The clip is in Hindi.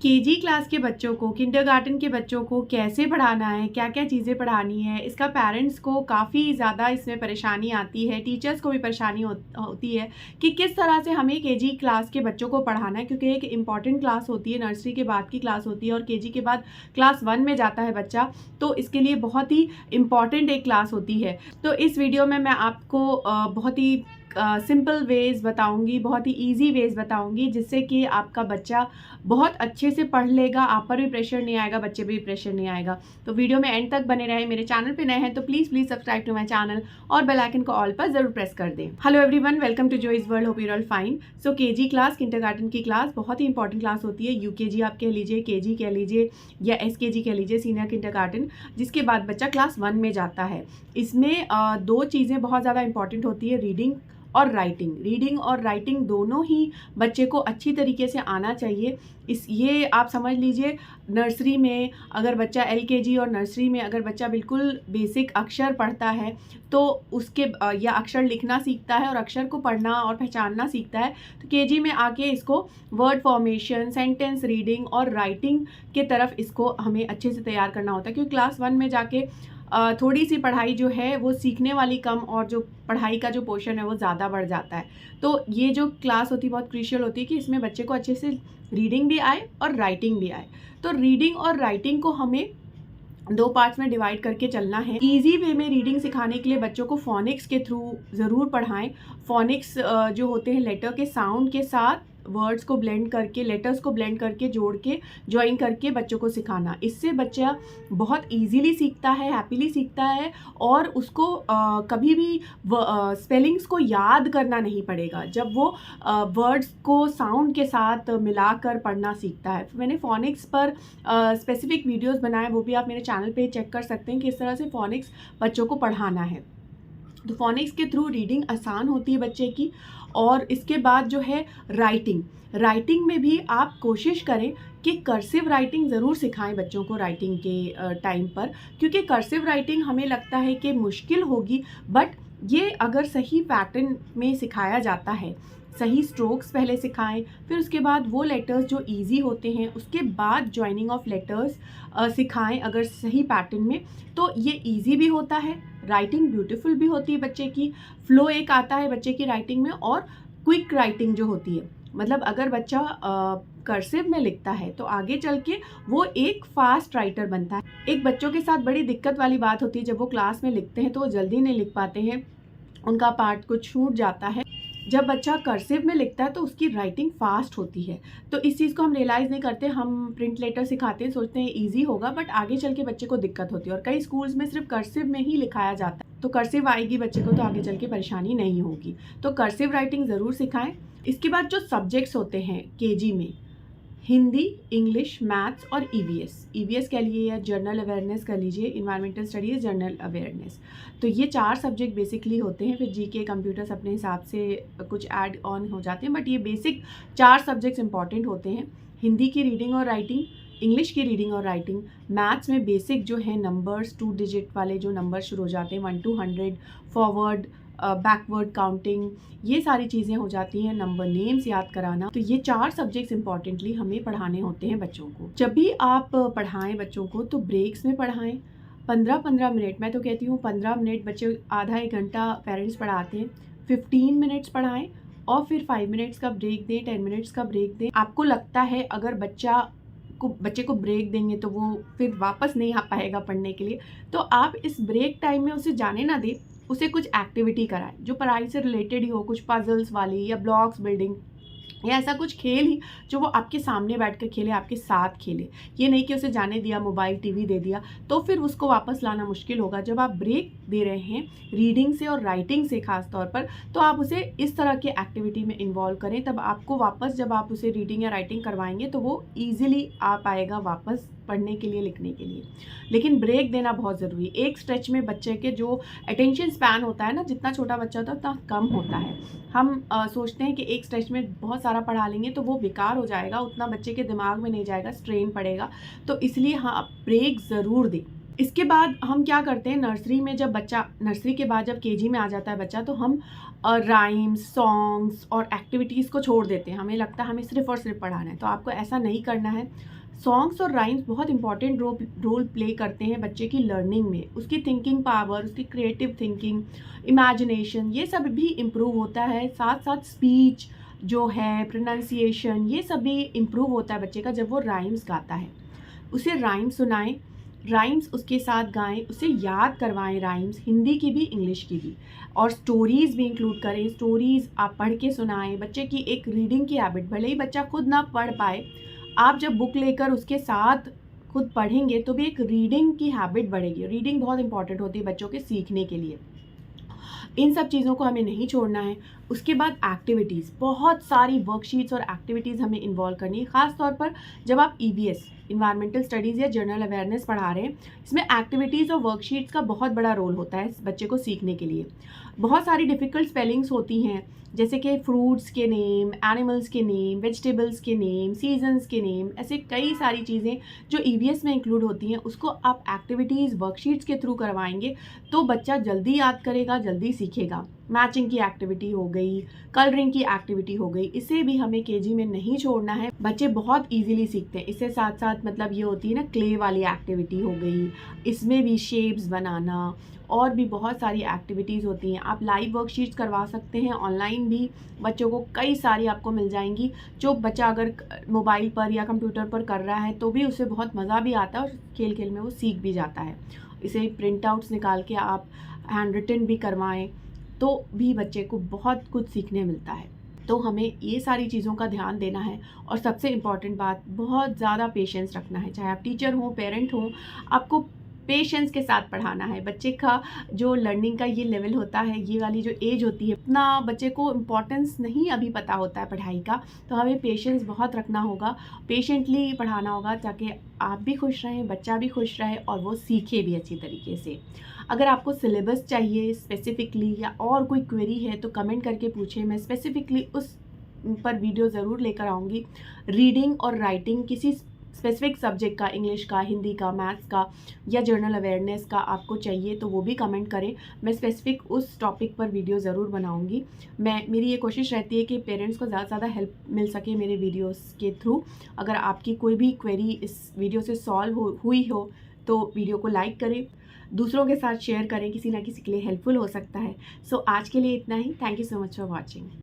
केजी क्लास के बच्चों को, किंडरगार्टन के बच्चों को कैसे पढ़ाना है, क्या क्या चीज़ें पढ़ानी है, इसका पेरेंट्स को काफ़ी ज़्यादा इसमें परेशानी आती है, टीचर्स को भी परेशानी होती है कि किस तरह से हमें केजी क्लास के बच्चों को पढ़ाना है, क्योंकि एक इम्पॉर्टेंट क्लास होती है, नर्सरी के बाद की क्लास होती है और केजी के बाद क्लास 1 में जाता है बच्चा, तो इसके लिए बहुत ही इम्पॉर्टेंट एक क्लास होती है। तो इस वीडियो में मैं आपको बहुत ही सिंपल वेज़ बताऊंगी, बहुत ही इजी वेज़ बताऊंगी, जिससे कि आपका बच्चा बहुत अच्छे से पढ़ लेगा, आप पर भी प्रेशर नहीं आएगा, बच्चे पर भी प्रेशर नहीं आएगा। तो वीडियो में एंड तक बने रहें। मेरे चैनल पे नए हैं तो please subscribe to my channel और बेल आइकन को ऑल पर ज़रूर प्रेस कर दें। Hello everyone, welcome to Joy's World, hope you all fine. So KG class, kindergarten की क्लास बहुत ही इंपॉर्टेंट क्लास होती है। यूकेजी आप कह लीजिए, केजी कह लीजिए या एसकेजी कह लीजिए, सीनियर किंडरगार्टन, जिसके बाद बच्चा क्लास 1 में जाता है। इसमें दो चीज़ें बहुत ज़्यादा इंपॉर्टेंट होती है, रीडिंग और राइटिंग दोनों ही बच्चे को अच्छी तरीके से आना चाहिए। ये आप समझ लीजिए, नर्सरी में अगर बच्चा एलकेजी और नर्सरी में अगर बच्चा बिल्कुल बेसिक अक्षर पढ़ता है तो उसके या अक्षर लिखना सीखता है और अक्षर को पढ़ना और पहचानना सीखता है, तो केजी में आके इसको वर्ड फॉर्मेशन, सेंटेंस रीडिंग और राइटिंग के तरफ इसको हमें अच्छे से तैयार करना होता है, क्योंकि क्लास 1 में जाके थोड़ी सी पढ़ाई जो है वो सीखने वाली कम और जो पढ़ाई का जो पोर्शन है वो ज़्यादा बढ़ जाता है। तो ये जो क्लास होती है बहुत क्रूशियल होती है कि इसमें बच्चे को अच्छे से रीडिंग भी आए और राइटिंग भी आए। तो रीडिंग और राइटिंग को हमें दो पार्ट्स में डिवाइड करके चलना है। इजी वे में रीडिंग सिखाने के लिए बच्चों को फोनिक्स के थ्रू ज़रूर पढ़ाएं। फोनिक्स जो होते हैं लेटर के साउंड के साथ वर्ड्स को ब्लेंड करके, लेटर्स को ब्लेंड करके, जोड़ के, ज्वाइन करके बच्चों को सिखाना। इससे बच्चा बहुत इजीली सीखता है, हैप्पीली सीखता है और उसको कभी भी स्पेलिंग्स को याद करना नहीं पड़ेगा जब वो वर्ड्स को साउंड के साथ मिलाकर पढ़ना सीखता है। मैंने फोनिक्स पर स्पेसिफिक वीडियोस बनाए, वो भी आप मेरे चैनल पे चेक कर सकते हैं कि इस तरह से फोनिक्स बच्चों को पढ़ाना है। तो फोनिक्स के थ्रू रीडिंग आसान होती है बच्चे की। और इसके बाद जो है राइटिंग में भी आप कोशिश करें कि कर्सिव राइटिंग ज़रूर सिखाएं बच्चों को राइटिंग के टाइम पर, क्योंकि कर्सिव राइटिंग हमें लगता है कि मुश्किल होगी, बट ये अगर सही पैटर्न में सिखाया जाता है, सही स्ट्रोक्स पहले सिखाएं, फिर उसके बाद वो लेटर्स जो इजी होते हैं उसके बाद ज्वाइनिंग ऑफ लेटर्स सिखाएं अगर सही पैटर्न में, तो ये इजी भी होता है, राइटिंग ब्यूटीफुल भी होती है बच्चे की, फ्लो एक आता है बच्चे की राइटिंग में, और क्विक राइटिंग जो होती है, मतलब अगर बच्चा कर्सिव में लिखता है तो आगे चल के वो एक फास्ट राइटर बनता है। एक बच्चों के साथ बड़ी दिक्कत वाली बात होती है, जब वो क्लास में लिखते हैं तो वो जल्दी नहीं लिख पाते हैं, उनका पार्ट कुछ छूट जाता है। जब बच्चा कर्सिव में लिखता है तो उसकी राइटिंग फास्ट होती है। तो इस चीज़ को हम रियलाइज़ नहीं करते, हम प्रिंट लेटर सिखाते हैं, सोचते हैं ईजी होगा, बट आगे चल के बच्चे को दिक्कत होती है। और कई स्कूल्स में सिर्फ कर्सिव में ही लिखाया जाता है, तो कर्सिव आएगी बच्चे को तो आगे चल के परेशानी नहीं होगी। तो कर्सिव राइटिंग ज़रूर सिखाएं। इसके बाद जो सब्जेक्ट्स होते हैं केजी में, हिंदी, इंग्लिश, मैथ्स और ईवीएस कह लीजिए या जर्नल अवेयरनेस कर लीजिए, इन्वायरमेंटल स्टडीज़, जर्नल अवेयरनेस, तो ये 4 सब्जेक्ट बेसिकली होते हैं। फिर जीके, कंप्यूटर्स अपने हिसाब से कुछ ऐड ऑन हो जाते हैं, बट ये बेसिक 4 सब्जेक्ट्स इंपॉर्टेंट होते हैं। हिंदी की रीडिंग और राइटिंग, इंग्लिश की रीडिंग और राइटिंग, मैथ्स में बेसिक जो है नंबर्स, 2 डिजिट वाले जो नंबर शुरू हो जाते हैं, 1 to 100, फॉरवर्ड, बैकवर्ड काउंटिंग, ये सारी चीज़ें हो जाती हैं, नंबर नेम्स याद कराना। तो ये 4 सब्जेक्ट्स इंपॉर्टेंटली हमें पढ़ाने होते हैं बच्चों को। जब भी आप पढ़ाएं बच्चों को तो ब्रेक्स में पढ़ाएं, 15-15 मिनट, मैं तो कहती हूँ 15 मिनट, बच्चे आधा 1 घंटा पेरेंट्स पढ़ाते हैं, 15 मिनट्स पढ़ाएं और फिर 5 मिनट्स का ब्रेक दें, 10 मिनट्स का ब्रेक दें। आपको लगता है अगर बच्चे को ब्रेक देंगे तो वो फिर वापस नहीं आ पाएगा पढ़ने के लिए, तो आप इस ब्रेक टाइम में उसे जाने ना दें, उसे कुछ एक्टिविटी कराएं जो पढ़ाई से रिलेटेड ही हो, कुछ पजल्स वाली या ब्लॉक्स बिल्डिंग या ऐसा कुछ खेल ही जो वो आपके सामने बैठकर खेले, आपके साथ खेले। ये नहीं कि उसे जाने दिया, मोबाइल टीवी दे दिया, तो फिर उसको वापस लाना मुश्किल होगा। जब आप ब्रेक दे रहे हैं रीडिंग से और राइटिंग से खास तौर पर, तो आप उसे इस तरह के एक्टिविटी में इन्वॉल्व करें, तब आपको वापस जब आप उसे रीडिंग या राइटिंग करवाएंगे तो वो ईजिली आ पाएगा वापस पढ़ने के लिए, लिखने के लिए। लेकिन ब्रेक देना बहुत ज़रूरी है। एक स्ट्रेच में बच्चे के जो अटेंशन स्पैन होता है ना, जितना छोटा बच्चा होता है उतना कम होता है। हम सोचते हैं कि एक स्ट्रेच में बहुत सारा पढ़ा लेंगे तो वो बेकार हो जाएगा, उतना बच्चे के दिमाग में नहीं जाएगा, स्ट्रेन पड़ेगा। तो इसलिए हाँ, आप ब्रेक ज़रूर दें। इसके बाद हम क्या करते हैं, नर्सरी में जब बच्चा, नर्सरी के बाद जब केजी में आ जाता है बच्चा, तो हम राइम्स, सॉन्ग्स और एक्टिविटीज़ को छोड़ देते हैं। हमें लगता है हमें सिर्फ़ और सिर्फ पढ़ाना है, तो आपको ऐसा नहीं करना है। सॉन्ग्स और राइम्स बहुत इंपॉर्टेंट रोल प्ले करते हैं बच्चे की लर्निंग में। उसकी थिंकिंग पावर, उसकी क्रिएटिव थिंकिंग, इमेजिनेशन, ये सब भी इम्प्रूव होता है। साथ साथ स्पीच जो है, प्रोनाउंसिएशन, ये सब भी इम्प्रूव होता है बच्चे का जब वो राइम्स गाता है। उसे राइम्स सुनाएं, राइम्स उसके साथ गाएं, उसे याद करवाएं राइम्स, हिंदी की भी इंग्लिश की भी, और स्टोरीज़ भी इंक्लूड करें। स्टोरीज़ आप पढ़ के सुनाएं। बच्चे की एक रीडिंग की हैबिट, भले ही बच्चा खुद ना पढ़ पाए, आप जब बुक लेकर उसके साथ खुद पढ़ेंगे तो भी एक रीडिंग की हैबिट बढ़ेगी। रीडिंग बहुत इंपॉर्टेंट होती है बच्चों के सीखने के लिए। इन सब चीज़ों को हमें नहीं छोड़ना है। उसके बाद एक्टिविटीज़, बहुत सारी वर्कशीट्स और एक्टिविटीज़ हमें इन्वॉल्व करनी है, ख़ास तौर पर जब आप ईवीएस, इन्वायरमेंटल स्टडीज़ या जनरल अवेयरनेस पढ़ा रहे हैं। इसमें एक्टिविटीज़ और वर्कशीट्स का बहुत बड़ा रोल होता है इस बच्चे को सीखने के लिए। बहुत सारी डिफ़िकल्ट स्पेलिंग्स होती हैं, जैसे कि फ्रूट्स के नेम, एनिमल्स के नेम, वेजिटेबल्स के नेम, सीजन्स के नेम, ऐसे कई सारी चीज़ें जो ईवीएस में इंक्लूड होती हैं, उसको आप एक्टिविटीज़, वर्कशीट्स के थ्रू करवाएंगे तो बच्चा जल्दी याद करेगा, जल्दी सीखेगा। मैचिंग की एक्टिविटी हो गई, कलरिंग की एक्टिविटी हो गई, इसे भी हमें केजी में नहीं छोड़ना है। बच्चे बहुत इजीली सीखते हैं। इससे साथ साथ मतलब ये होती है ना, क्ले वाली एक्टिविटी हो गई, इसमें भी शेप्स बनाना, और भी बहुत सारी एक्टिविटीज़ होती हैं। आप लाइव वर्कशीट्स करवा सकते हैं, ऑनलाइन भी बच्चों को कई सारी आपको मिल जाएंगी। जो बच्चा अगर मोबाइल पर या कंप्यूटर पर कर रहा है तो भी उसे बहुत मज़ा भी आता है और खेल खेल में वो सीख भी जाता है। इसे प्रिंट आउट्स निकाल के आप हैंड रिटन भी करवाएं तो भी बच्चे को बहुत कुछ सीखने मिलता है। तो हमें ये सारी चीज़ों का ध्यान देना है। और सबसे इम्पॉर्टेंट बात, बहुत ज़्यादा पेशेंस रखना है। चाहे आप टीचर हों, पेरेंट हों, आपको पेशेंस के साथ पढ़ाना है। बच्चे का जो लर्निंग का ये लेवल होता है, ये वाली जो एज होती है, उतना बच्चे को इम्पोर्टेंस नहीं अभी पता होता है पढ़ाई का। तो हमें पेशेंस बहुत रखना होगा, पेशेंटली पढ़ाना होगा, ताकि आप भी खुश रहें, बच्चा भी खुश रहे और वो सीखे भी अच्छी तरीके से। अगर आपको सिलेबस चाहिए स्पेसिफिकली या और कोई क्वेरी है तो कमेंट करके पूछें, मैं स्पेसिफिकली उस पर वीडियो ज़रूर लेकर आऊँगी। रीडिंग और राइटिंग किसी स्पेसिफिक सब्जेक्ट का, इंग्लिश का, हिंदी का, मैथ्स का या जर्नल अवेयरनेस का आपको चाहिए तो वो भी कमेंट करें। मैं स्पेसिफिक उस टॉपिक पर वीडियो ज़रूर बनाऊंगी। मेरी ये कोशिश रहती है कि पेरेंट्स को ज़्यादा से ज़्यादा हेल्प मिल सके मेरे वीडियोस के थ्रू। अगर आपकी कोई भी क्वेरी इस वीडियो से सॉल्व हुई हो तो वीडियो को लाइक करें, दूसरों के साथ शेयर करें, किसी ना किसी के लिए हेल्पफुल हो सकता है। सो आज के लिए इतना ही। Thank you so much for watching.